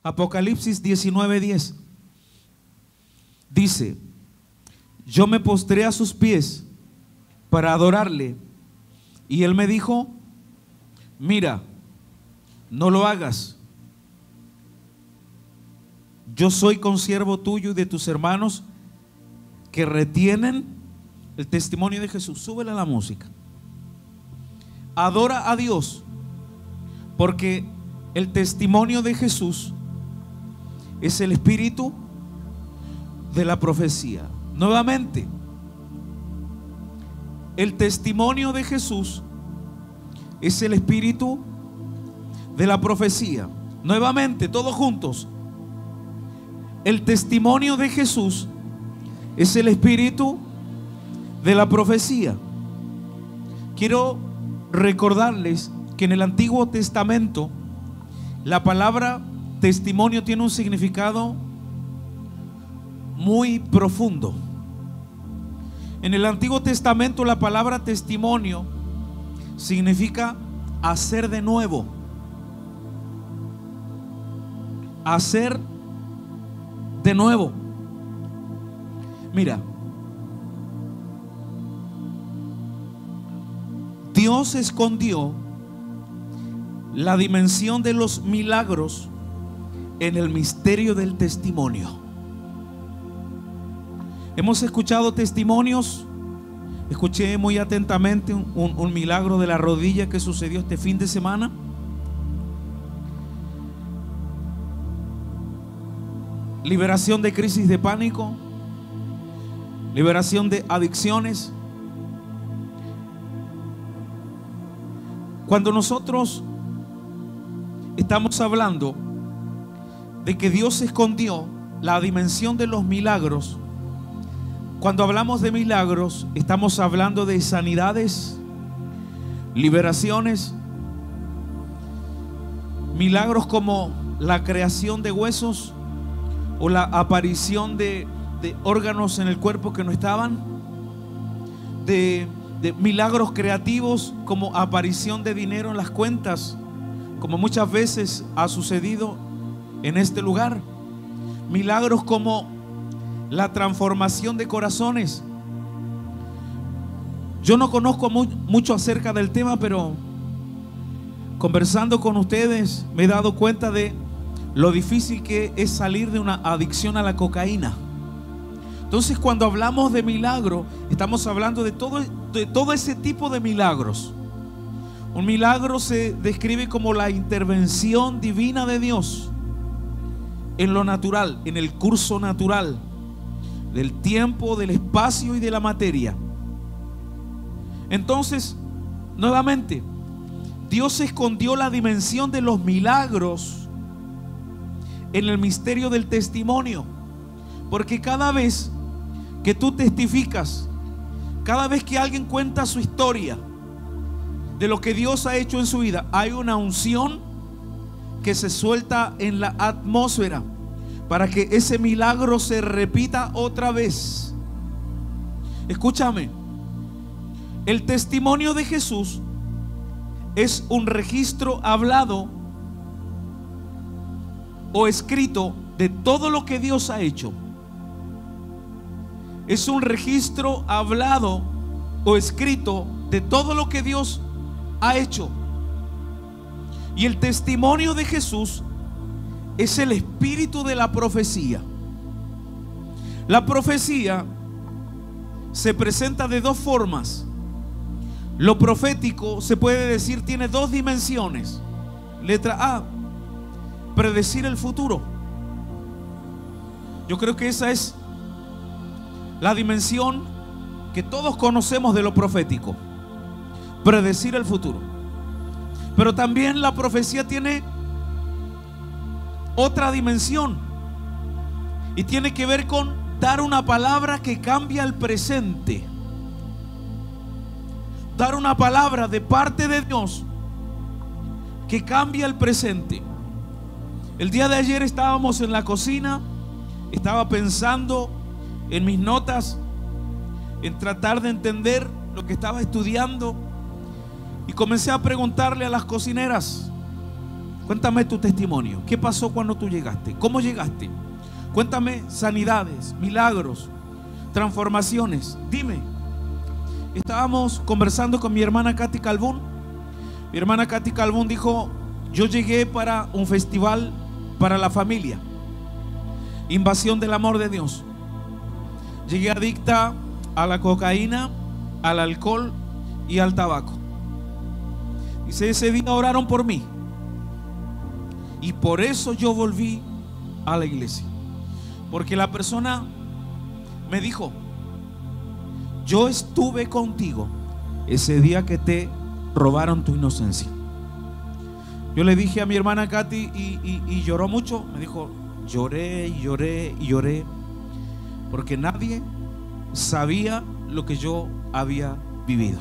Apocalipsis 19:10 dice: yo me postré a sus pies para adorarle, y él me dijo: mira, no lo hagas. Yo soy consiervo tuyo y de tus hermanos que retienen el testimonio de Jesús. Súbele la música. Adora a Dios, porque el testimonio de Jesús es el espíritu de la profecía. Nuevamente, el testimonio de Jesús es el espíritu de la profecía. Nuevamente, todos juntos. El testimonio de Jesús es el espíritu de la profecía. Quiero recordarles que en el Antiguo Testamento la palabra testimonio tiene un significado muy profundo. En el Antiguo Testamento la palabra testimonio significa hacer de nuevo, hacer de nuevo. Mira, Dios escondió la dimensión de los milagros en el misterio del testimonio. Hemos escuchado testimonios. Escuché muy atentamente un milagro de la rodilla que sucedió este fin de semana. Liberación de crisis de pánico, liberación de adicciones. Cuando nosotros estamos hablando de que Dios escondió la dimensión de los milagros, cuando hablamos de milagros, estamos hablando de sanidades, liberaciones, milagros como la creación de huesos o la aparición de órganos en el cuerpo que no estaban, de milagros creativos como aparición de dinero en las cuentas, como muchas veces ha sucedido en este lugar, milagros como la transformación de corazones. Yo no conozco mucho acerca del tema, pero conversando con ustedes me he dado cuenta de lo difícil que es salir de una adicción a la cocaína. Entonces, cuando hablamos de milagro, estamos hablando de todo ese tipo de milagros. Un milagro se describe como la intervención divina de Dios en lo natural, en el curso natural del tiempo, del espacio y de la materia. Entonces, nuevamente, Dios escondió la dimensión de los milagros en el misterio del testimonio, porque cada vez que tú testificas, cada vez que alguien cuenta su historia de lo que Dios ha hecho en su vida, hay una unción que se suelta en la atmósfera para que ese milagro se repita otra vez. Escúchame, el testimonio de Jesús es un registro hablado o escrito de todo lo que Dios ha hecho. Es un registro hablado o escrito de todo lo que Dios ha hecho. Y el testimonio de Jesús es el espíritu de la profecía. La profecía se presenta de dos formas. Lo profético, se puede decir, tiene dos dimensiones. Letra A, predecir el futuro. Yo creo que esa es la dimensión que todos conocemos de lo profético: predecir el futuro. Pero también la profecía tiene otra dimensión y tiene que ver con dar una palabra que cambia el presente. Dar una palabra de parte de Dios que cambia el presente. El día de ayer estábamos en la cocina, estaba pensando en mis notas, en tratar de entender lo que estaba estudiando, y comencé a preguntarle a las cocineras Cuéntame tu testimonio. ¿Qué pasó cuando tú llegaste? ¿Cómo llegaste? Cuéntame sanidades, milagros, transformaciones. Dime. Estábamos conversando con mi hermana Katy Calvún. Mi hermana Katy Calvún dijo: yo llegué para un festival para la familia, Invasión del Amor de Dios. Llegué adicta a la cocaína, al alcohol y al tabaco. Dice, ese día oraron por mí y por eso yo volví a la iglesia. Porque la persona me dijo: yo estuve contigo ese día que te robaron tu inocencia. Yo le dije a mi hermana Katy y lloró mucho. Me dijo: lloré y lloré y lloré, porque nadie sabía lo que yo había vivido.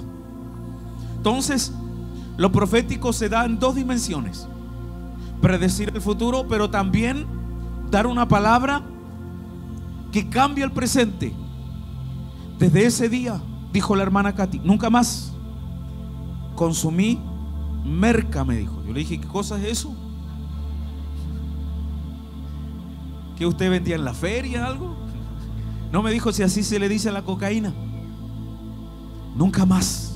Entonces, lo profético se da en dos dimensiones: predecir el futuro, pero también dar una palabra que cambia el presente. Desde ese día, dijo la hermana Katy, nunca más consumí merca, me dijo. Yo le dije: ¿qué cosa es eso? ¿Que usted vendía en la feria algo? No, me dijo, si así se le dice a la cocaína. Nunca más.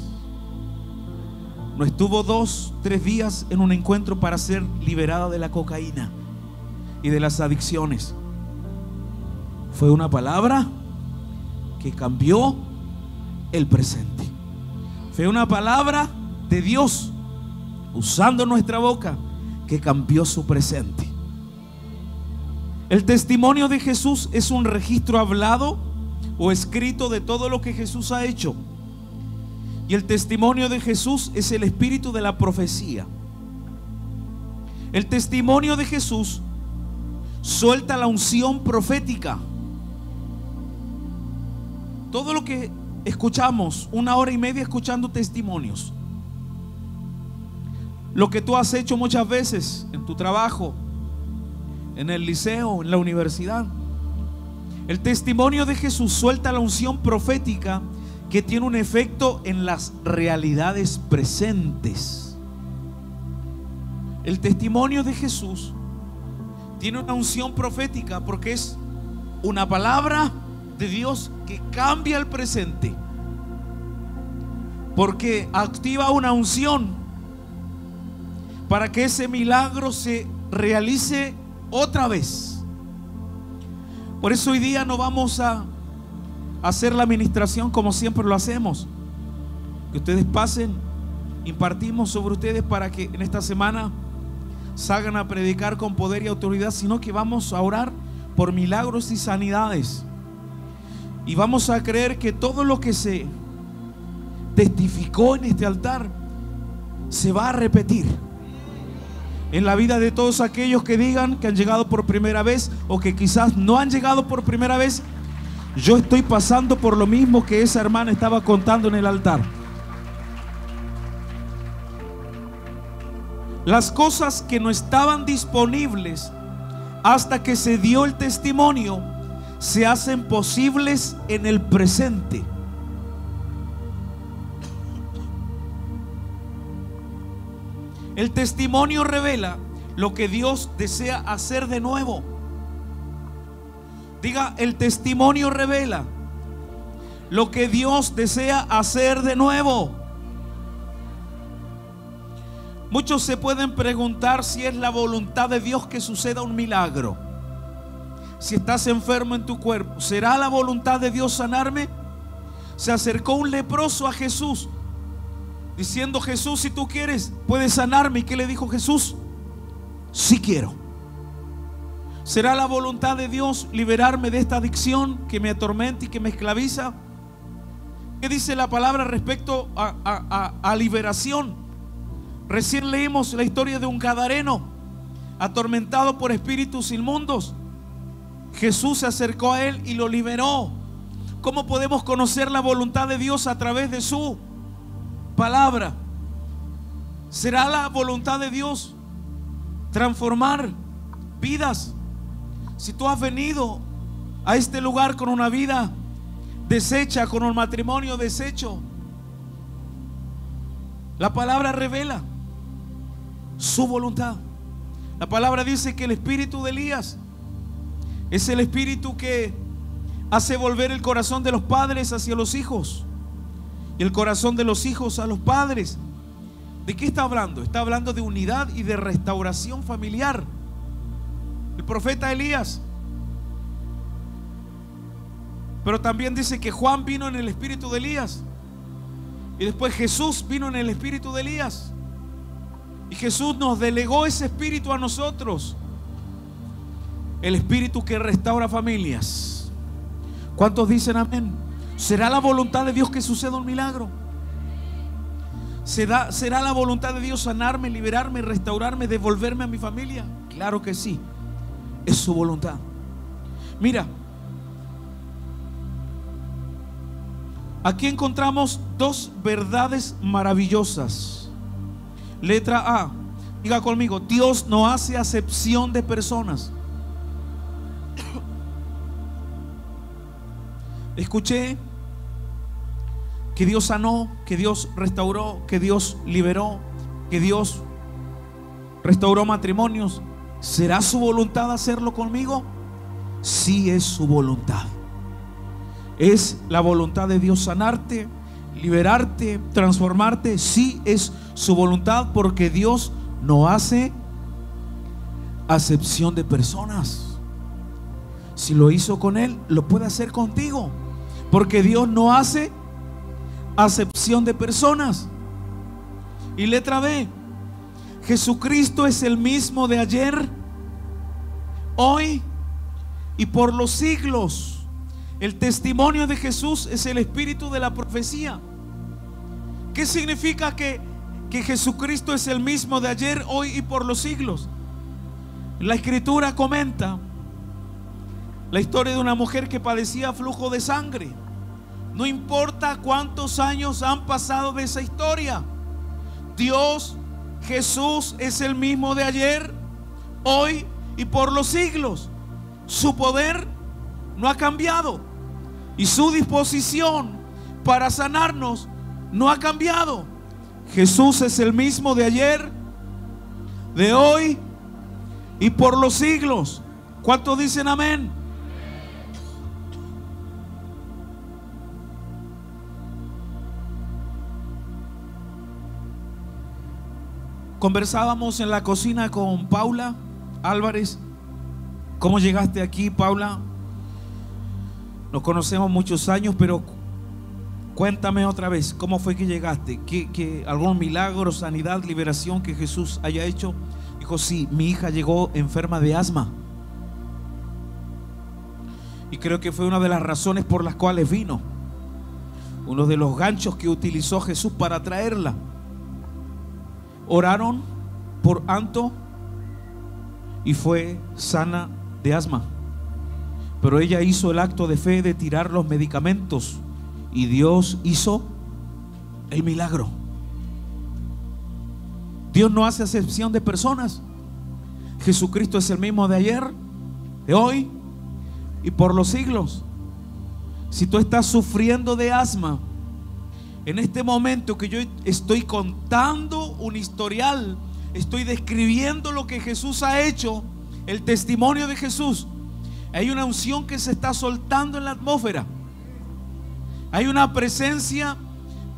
No estuvo 2, 3 días en un encuentro para ser liberada de la cocaína y de las adicciones. Fue una palabra que cambió el presente. Fue una palabra de Dios usando nuestra boca que cambió su presente. El testimonio de Jesús es un registro hablado o escrito de todo lo que Jesús ha hecho. Y el testimonio de Jesús es el espíritu de la profecía. El testimonio de Jesús suelta la unción profética. Todo lo que escuchamos, 1 hora y media escuchando testimonios, lo que tú has hecho muchas veces en tu trabajo, en el liceo, en la universidad. El testimonio de Jesús suelta la unción profética que tiene un efecto en las realidades presentes. El testimonio de Jesús tiene una unción profética porque es una palabra de Dios que cambia el presente, porque activa una unción para que ese milagro se realice otra vez. Por eso hoy día no vamos a hacer la administración como siempre lo hacemos, que ustedes pasen, impartimos sobre ustedes para que en esta semana salgan a predicar con poder y autoridad, sino que vamos a orar por milagros y sanidades. Y vamos a creer que todo lo que se testificó en este altar se va a repetir en la vida de todos aquellos que digan que han llegado por primera vez o que quizás no han llegado por primera vez. Yo estoy pasando por lo mismo que esa hermana estaba contando en el altar. Las cosas que no estaban disponibles hasta que se dio el testimonio se hacen posibles en el presente. El testimonio revela lo que Dios desea hacer de nuevo. Diga, el testimonio revela lo que Dios desea hacer de nuevo. Muchos se pueden preguntar si es la voluntad de Dios que suceda un milagro. Si estás enfermo en tu cuerpo, ¿será la voluntad de Dios sanarme? Se acercó un leproso a Jesús diciendo: Jesús, si tú quieres, puedes sanarme. ¿Y qué le dijo Jesús? Sí quiero. ¿Será la voluntad de Dios liberarme de esta adicción que me atormenta y que me esclaviza? ¿Qué dice la palabra respecto a liberación? Recién leímos la historia de un gadareno atormentado por espíritus inmundos. Jesús se acercó a él y lo liberó. ¿Cómo podemos conocer la voluntad de Dios? A través de su palabra. ¿Será la voluntad de Dios transformar vidas? Si tú has venido a este lugar con una vida deshecha, con un matrimonio deshecho, la palabra revela su voluntad. La palabra dice que el espíritu de Elías es el espíritu que hace volver el corazón de los padres hacia los hijos y el corazón de los hijos a los padres. ¿De qué está hablando? Está hablando de unidad y de restauración familiar. El profeta Elías. Pero también dice que Juan vino en el espíritu de Elías. Y después Jesús vino en el espíritu de Elías. Y Jesús nos delegó ese espíritu a nosotros. El espíritu que restaura familias. ¿Cuántos dicen amén? ¿Será la voluntad de Dios que suceda un milagro? ¿Será la voluntad de Dios sanarme, liberarme, restaurarme, devolverme a mi familia? Claro que sí. Es su voluntad. Mira, aquí encontramos dos verdades maravillosas. Letra A, diga conmigo: Dios no hace acepción de personas. Escuché que Dios sanó, que Dios restauró, que Dios liberó, que Dios restauró matrimonios. ¿Será su voluntad hacerlo conmigo? Sí, es su voluntad. ¿Es la voluntad de Dios sanarte, liberarte, transformarte? Sí, es su voluntad, porque Dios no hace acepción de personas. Si lo hizo con él, lo puede hacer contigo, porque Dios no hace acepción de personas. Y letra B, Jesucristo es el mismo de ayer, hoy y por los siglos. El testimonio de Jesús es el espíritu de la profecía. ¿Qué significa que Jesucristo es el mismo de ayer, hoy y por los siglos? La escritura comenta la historia de una mujer que padecía flujo de sangre. No importa cuántos años han pasado de esa historia, Dios, Jesús, es el mismo de ayer, hoy y por los siglos. Su poder no ha cambiado y su disposición para sanarnos no ha cambiado. Jesús es el mismo de ayer, de hoy y por los siglos. ¿Cuántos dicen amén? Conversábamos en la cocina con Paula Álvarez. ¿Cómo llegaste aquí, Paula? Nos conocemos muchos años, pero cuéntame otra vez, ¿cómo fue que llegaste? ¿Qué algún milagro, sanidad, liberación que Jesús haya hecho? Dijo: sí, mi hija llegó enferma de asma. Y creo que fue una de las razones por las cuales vino. Uno de los ganchos que utilizó Jesús para traerla. Oraron por Anto y fue sana de asma. Pero ella hizo el acto de fe de tirar los medicamentos y Dios hizo el milagro. Dios no hace acepción de personas. Jesucristo es el mismo de ayer, de hoy y por los siglos. Si tú estás sufriendo de asma, en este momento que yo estoy contando un historial, estoy describiendo lo que Jesús ha hecho, el testimonio de Jesús, hay una unción que se está soltando en la atmósfera. Hay una presencia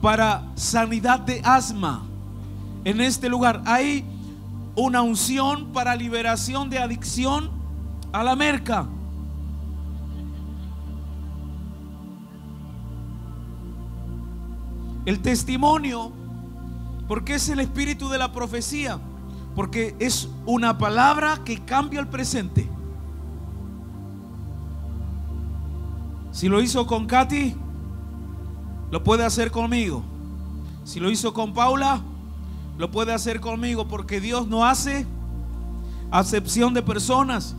para sanidad de asma en este lugar. Hay una unción para liberación de adicción a la merca. El testimonio, porque es el espíritu de la profecía, porque es una palabra que cambia el presente. Si lo hizo con Katy, lo puede hacer conmigo. Si lo hizo con Paula, lo puede hacer conmigo, porque Dios no hace acepción de personas.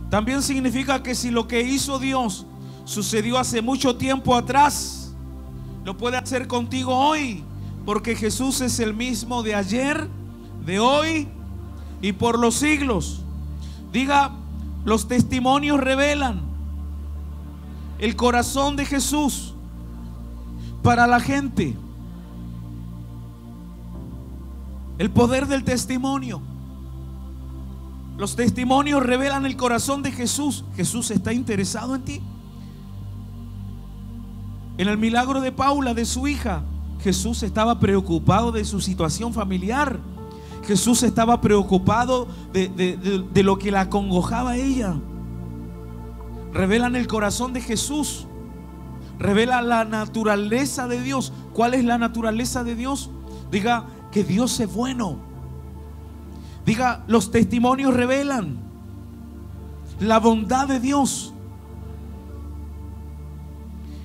También significa que si lo que hizo Dios sucedió hace mucho tiempo atrás, lo puede hacer contigo hoy, porque Jesús es el mismo de ayer, de hoy y por los siglos. Diga: los testimonios revelan el corazón de Jesús para la gente. El poder del testimonio. Los testimonios revelan el corazón de Jesús. Jesús está interesado en ti. En el milagro de Paula, de su hija, Jesús estaba preocupado de su situación familiar. Jesús estaba preocupado de lo que la acongojaba a ella. Revelan el corazón de Jesús. Revela la naturaleza de Dios. ¿Cuál es la naturaleza de Dios? Diga que Dios es bueno. Diga, los testimonios revelan la bondad de Dios,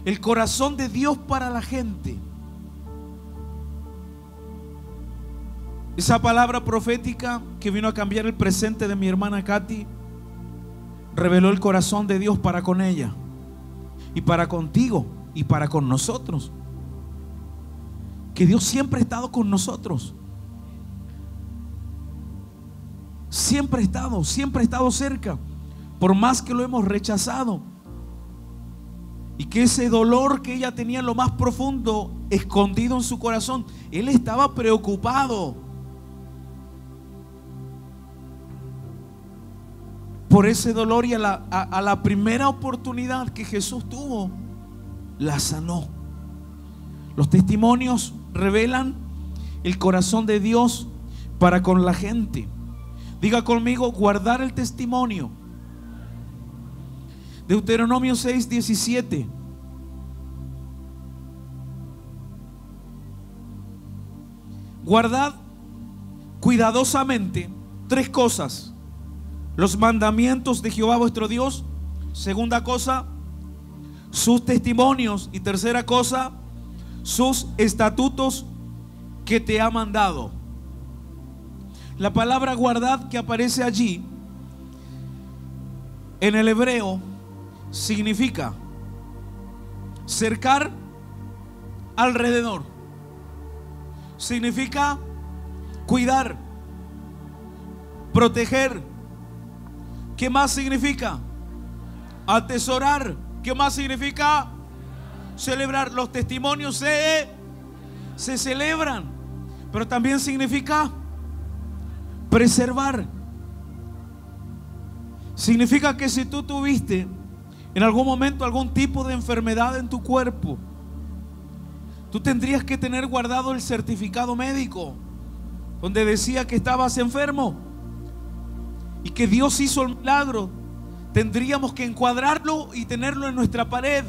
el corazón de Dios para la gente. Esa palabra profética que vino a cambiar el presente de mi hermana Katy reveló el corazón de Dios para con ella y para contigo y para con nosotros. Que Dios siempre ha estado con nosotros. Siempre ha estado cerca, por más que lo hemos rechazado. Y que ese dolor que ella tenía en lo más profundo, escondido en su corazón, Él estaba preocupado por ese dolor, y a la primera oportunidad que Jesús tuvo, la sanó. Los testimonios revelan el corazón de Dios para con la gente. Diga conmigo, guardar el testimonio. Deuteronomio 6:17. Guardad cuidadosamente 3 cosas: los mandamientos de Jehová vuestro Dios. Segunda cosa, sus testimonios. Y tercera cosa, sus estatutos que te ha mandado. La palabra guardad que aparece allí en el hebreo significa cercar alrededor. Significa cuidar, proteger. ¿Qué más significa? Atesorar. ¿Qué más significa? Celebrar. Los testimonios se celebran, pero también significa preservar. Significa que si tú tuviste en algún momento algún tipo de enfermedad en tu cuerpo, tú tendrías que tener guardado el certificado médico donde decía que estabas enfermo y que Dios hizo el milagro. Tendríamos que encuadrarlo y tenerlo en nuestra pared.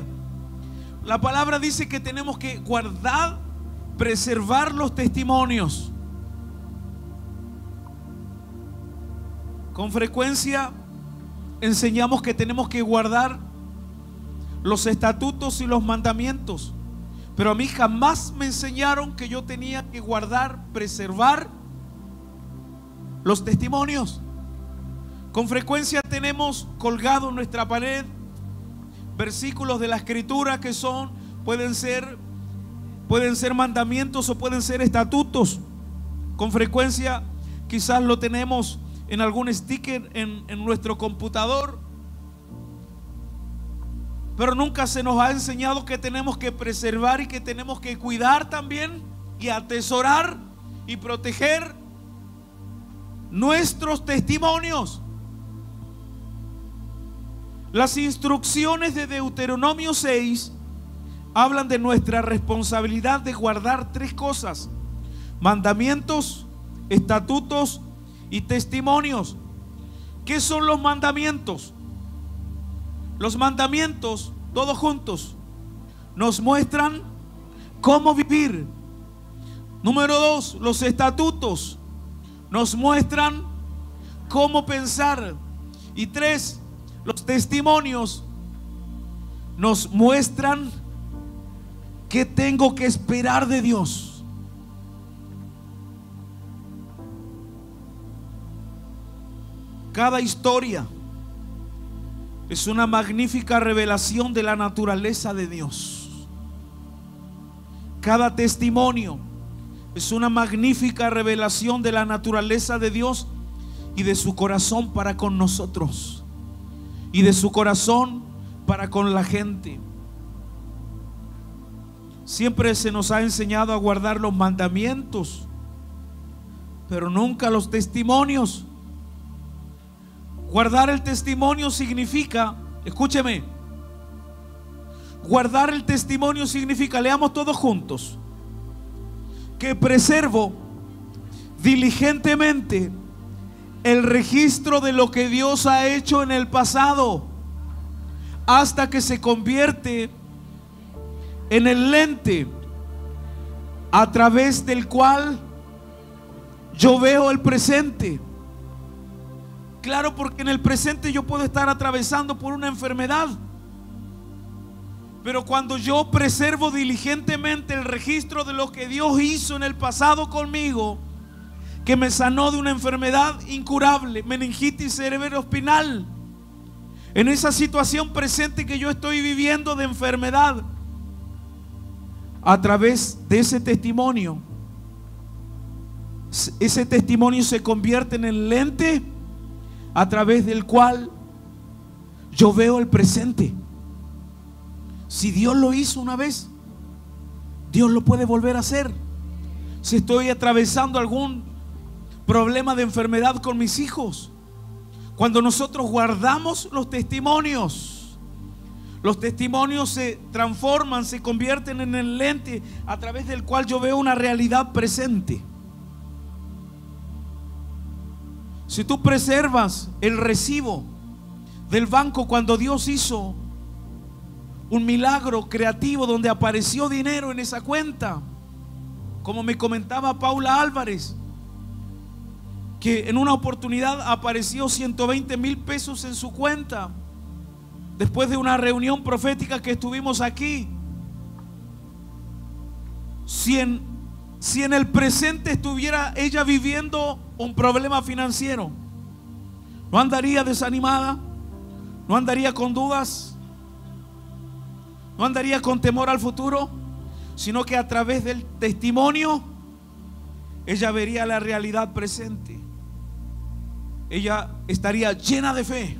La palabra dice que tenemos que guardar, preservar los testimonios. Con frecuencia enseñamos que tenemos que guardar los estatutos y los mandamientos, pero a mí jamás me enseñaron que yo tenía que guardar, preservar los testimonios. Con frecuencia tenemos colgado en nuestra pared versículos de la Escritura que pueden ser mandamientos o pueden ser estatutos. Con frecuencia quizás lo tenemos en algún sticker en nuestro computador, pero nunca se nos ha enseñado que tenemos que preservar y que tenemos que cuidar también y atesorar y proteger nuestros testimonios. Las instrucciones de Deuteronomio 6 hablan de nuestra responsabilidad de guardar 3 cosas: mandamientos, estatutos y testimonios. ¿Qué son los mandamientos? Los mandamientos, todos juntos, nos muestran cómo vivir. Número 2, los estatutos nos muestran cómo pensar. Y 3, los testimonios nos muestran qué tengo que esperar de Dios. Cada historia es una magnífica revelación de la naturaleza de Dios. Cada testimonio es una magnífica revelación de la naturaleza de Dios y de su corazón para con nosotros, y de su corazón para con la gente. Siempre se nos ha enseñado a guardar los mandamientos, pero nunca los testimonios. Guardar el testimonio significa, escúcheme, guardar el testimonio significa, leamos todos juntos, que preservo diligentemente el registro de lo que Dios ha hecho en el pasado, hasta que se convierte en el lente a través del cual yo veo el presente. Claro, porque en el presente yo puedo estar atravesando por una enfermedad, pero cuando yo preservo diligentemente el registro de lo que Dios hizo en el pasado conmigo, que me sanó de una enfermedad incurable, meningitis cerebroespinal, en esa situación presente que yo estoy viviendo de enfermedad, a través de ese testimonio se convierte en el lente a través del cual yo veo el presente. Si Dios lo hizo una vez, Dios lo puede volver a hacer. Si estoy atravesando algún problema de enfermedad con mis hijos, cuando nosotros guardamos los testimonios se transforman, se convierten en el lente a través del cual yo veo una realidad presente. Si tú preservas el recibo del banco cuando Dios hizo un milagro creativo donde apareció dinero en esa cuenta, como me comentaba Paula Álvarez, que en una oportunidad apareció 120,000 pesos en su cuenta después de una reunión profética que estuvimos aquí. Si en el presente estuviera ella viviendo un problema financiero, no andaría desanimada, no andaría con dudas, no andaría con temor al futuro, sino que a través del testimonio ella vería la realidad presente. Ella estaría llena de fe,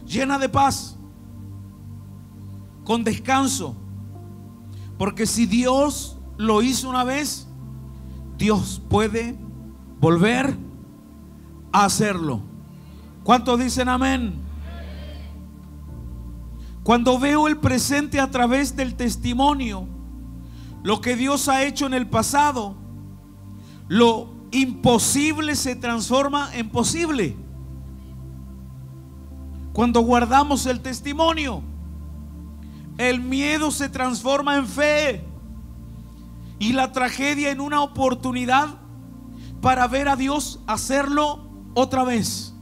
llena de paz, con descanso, porque si Dios lo hizo una vez, Dios puede volver a hacerlo. ¿Cuántos dicen amén? Cuando veo el presente a través del testimonio, lo que Dios ha hecho en el pasado, lo imposible se transforma en posible. Cuando guardamos el testimonio, el miedo se transforma en fe y la tragedia en una oportunidad para ver a Dios hacerlo otra vez.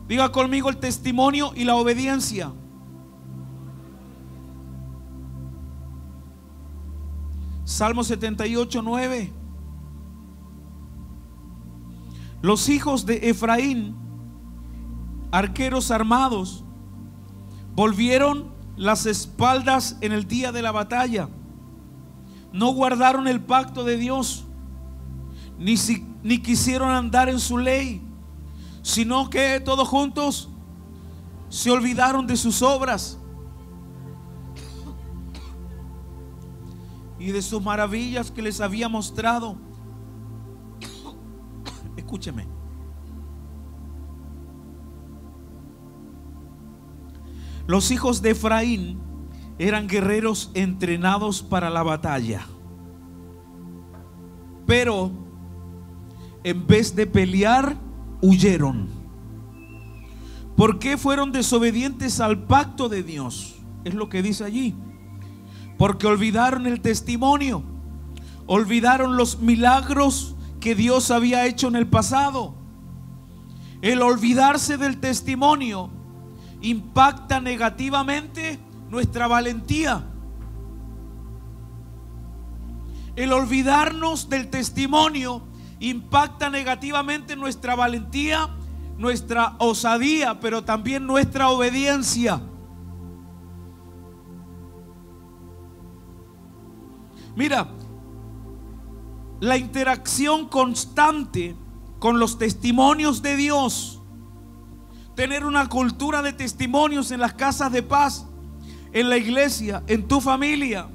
Diga conmigo: el testimonio y la obediencia. Salmo 78:9. Los hijos de Efraín, arqueros armados, volvieron las espaldas en el día de la batalla. No guardaron el pacto de Dios, ni quisieron andar en su ley, sino que todos juntos se olvidaron de sus obras y de sus maravillas que les había mostrado. Escúcheme. Los hijos de Efraín eran guerreros entrenados para la batalla, pero en vez de pelear, huyeron. ¿Por qué fueron desobedientes al pacto de Dios? Es lo que dice allí. Porque olvidaron el testimonio, olvidaron los milagros que Dios había hecho en el pasado. El olvidarse del testimonio impacta negativamente nuestra valentía. El olvidarnos del testimonio impacta negativamente nuestra valentía, nuestra osadía, pero también nuestra obediencia. Mira, la interacción constante con los testimonios de Dios, tener una cultura de testimonios en las casas de paz, en la iglesia, en tu familia,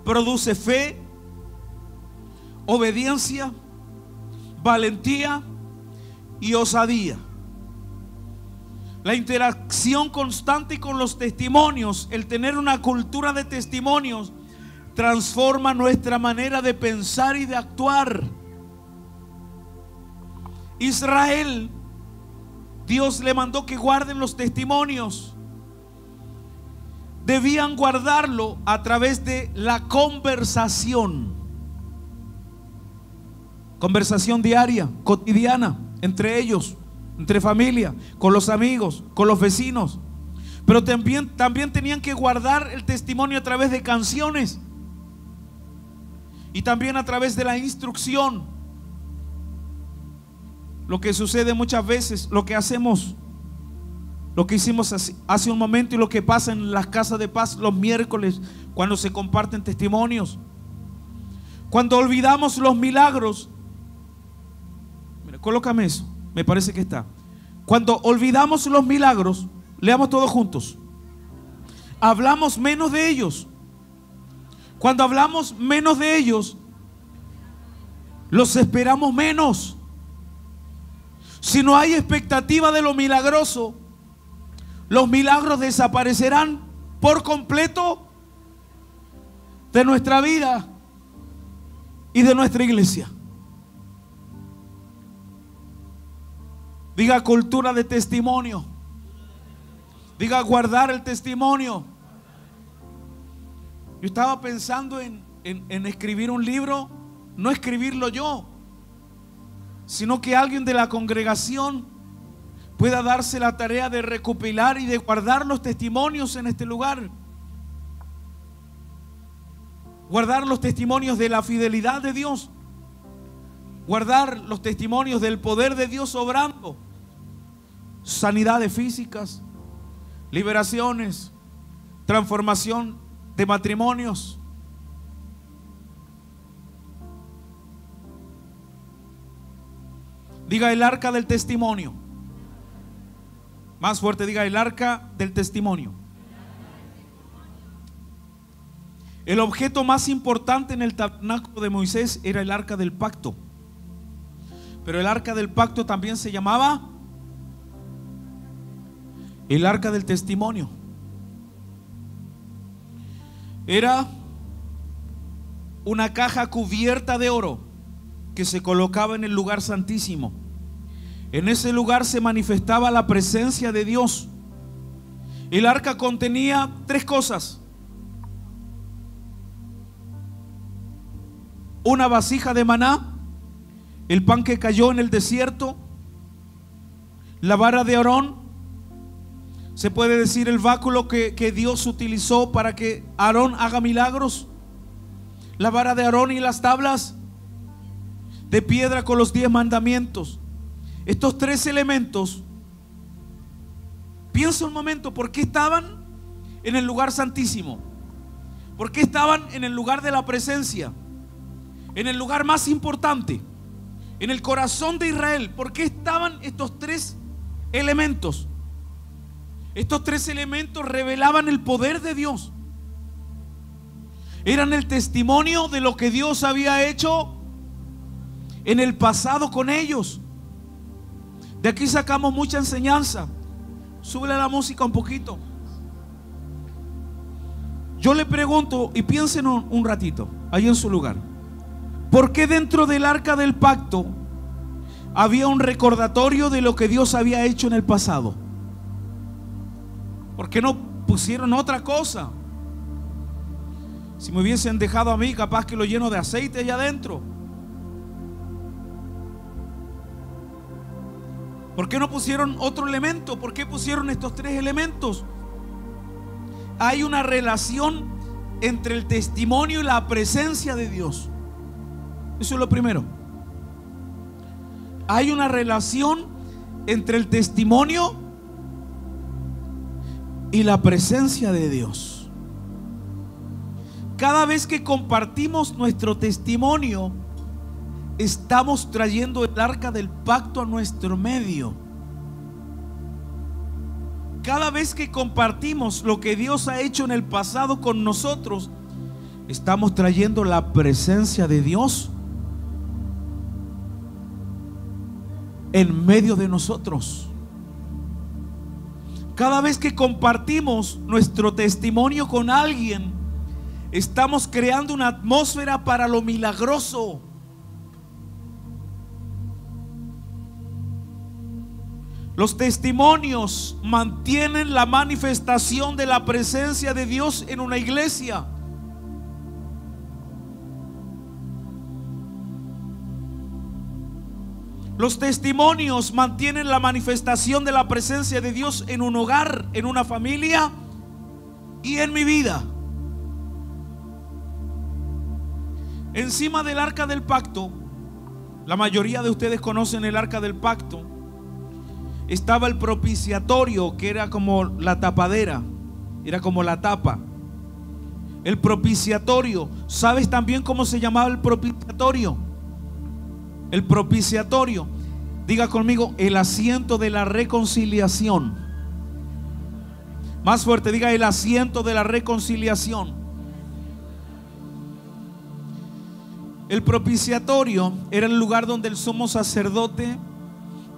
produce fe, obediencia, valentía y osadía. La interacción constante con los testimonios, el tener una cultura de testimonios, transforma nuestra manera de pensar y de actuar. Israel, Dios le mandó que guarden los testimonios. Debían guardarlo a través de la conversación. Conversación diaria, cotidiana, entre ellos, entre familia, con los amigos, con los vecinos. Pero también tenían que guardar el testimonio a través de canciones y también a través de la instrucción. Lo que sucede muchas veces, lo que hacemos, lo que hicimos hace un momento y lo que pasa en las casas de paz los miércoles cuando se comparten testimonios. Cuando olvidamos los milagros, mira, colócame eso, me parece que está. Cuando olvidamos los milagros, leamos todos juntos. Hablamos menos de ellos. Cuando hablamos menos de ellos, los esperamos menos. Si no hay expectativa de lo milagroso, los milagros desaparecerán por completo de nuestra vida y de nuestra iglesia. Diga cultura de testimonio. Diga guardar el testimonio. Yo estaba pensando en escribir un libro, no escribirlo yo, sino que alguien de la congregación pueda darse la tarea de recopilar y de guardar los testimonios en este lugar. Guardar los testimonios de la fidelidad de Dios. Guardar los testimonios del poder de Dios obrando. Sanidades físicas, liberaciones, transformación de matrimonios. Diga el arca del testimonio. Más fuerte, diga el arca del testimonio. El objeto más importante en el tabernáculo de Moisés era el arca del pacto. Pero el arca del pacto también se llamaba el arca del testimonio. Era una caja cubierta de oro que se colocaba en el lugar santísimo. En ese lugar se manifestaba la presencia de Dios. El arca contenía 3 cosas: una vasija de maná, el pan que cayó en el desierto, la vara de Aarón, se puede decir el báculo que Dios utilizó para que Aarón haga milagros, la vara de Aarón y las tablas de piedra con los 10 mandamientos. Estos 3 elementos, piensa un momento, ¿por qué estaban en el lugar santísimo? ¿Por qué estaban en el lugar de la presencia? En el lugar más importante, en el corazón de Israel. ¿Por qué estaban estos 3 elementos? Estos 3 elementos revelaban el poder de Dios. Eran el testimonio de lo que Dios había hecho en el pasado con ellos. De aquí sacamos mucha enseñanza. Súbele la música un poquito. Yo le pregunto, y piensen un ratito ahí en su lugar, ¿por qué dentro del arca del pacto había un recordatorio de lo que Dios había hecho en el pasado? ¿Por qué no pusieron otra cosa? Si me hubiesen dejado a mí, capaz que lo lleno de aceite allá adentro. ¿Por qué no pusieron otro elemento? ¿Por qué pusieron estos 3 elementos? Hay una relación entre el testimonio y la presencia de Dios. Eso es lo primero. Hay una relación entre el testimonio y la presencia de Dios. Cada vez que compartimos nuestro testimonio, estamos trayendo el arca del pacto a nuestro medio. Cada vez que compartimos lo que Dios ha hecho en el pasado con nosotros, estamos trayendo la presencia de Dios en medio de nosotros. Cada vez que compartimos nuestro testimonio con alguien, estamos creando una atmósfera para lo milagroso. Los testimonios mantienen la manifestación de la presencia de Dios en una iglesia. Los testimonios mantienen la manifestación de la presencia de Dios en un hogar, en una familia y en mi vida. Encima del arca del pacto, la mayoría de ustedes conocen el arca del pacto, estaba el propiciatorio, que era como la tapadera, era como la tapa. El propiciatorio, ¿sabes también cómo se llamaba el propiciatorio? El propiciatorio, diga conmigo, el asiento de la reconciliación. Más fuerte, diga, el asiento de la reconciliación. El propiciatorio era el lugar donde el sumo sacerdote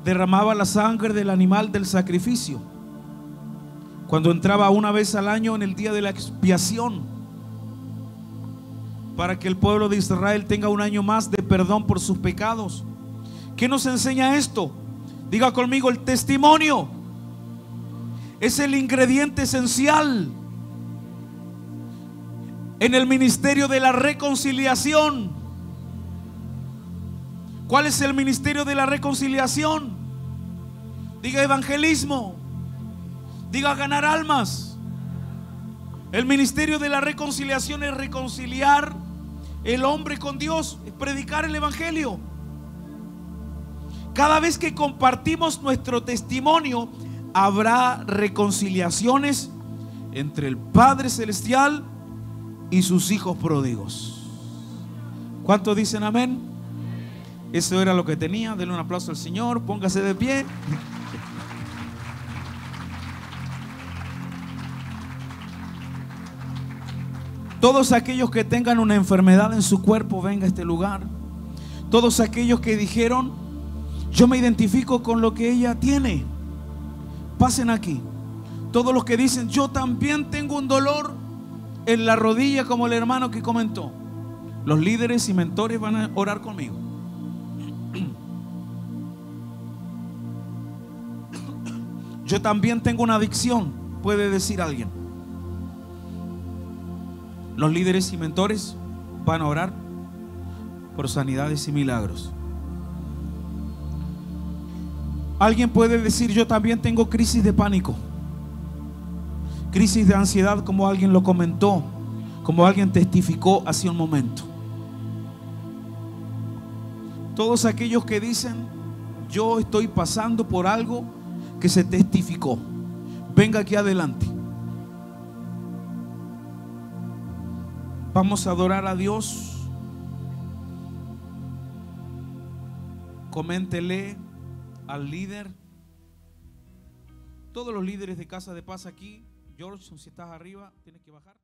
derramaba la sangre del animal del sacrificio cuando entraba una vez al año en el día de la expiación, para que el pueblo de Israel tenga un año más de perdón por sus pecados. ¿Qué nos enseña esto? Diga conmigo, el testimonio es el ingrediente esencial en el ministerio de la reconciliación. ¿Cuál es el ministerio de la reconciliación? Diga evangelismo. Diga ganar almas. El ministerio de la reconciliación es reconciliar el hombre con Dios, es predicar el evangelio. Cada vez que compartimos nuestro testimonio, habrá reconciliaciones entre el Padre Celestial y sus hijos pródigos. ¿Cuántos dicen amén? Eso era lo que tenía. Denle un aplauso al Señor. Póngase de pie. Todos aquellos que tengan una enfermedad en su cuerpo, venga a este lugar. Todos aquellos que dijeron, yo me identifico con lo que ella tiene, pasen aquí. Todos los que dicen, yo también tengo un dolor en la rodilla, como el hermano que comentó. Los líderes y mentores van a orar conmigo. Yo también tengo una adicción, puede decir alguien. Los líderes y mentores van a orar por sanidades y milagros. Alguien puede decir, yo también tengo crisis de pánico, crisis de ansiedad, como alguien lo comentó, como alguien testificó hace un momento. Todos aquellos que dicen, yo estoy pasando por algo que se testificó, venga aquí adelante. Vamos a adorar a Dios. Coméntele al líder. Todos los líderes de Casa de Paz aquí. George, si estás arriba, tienes que bajar.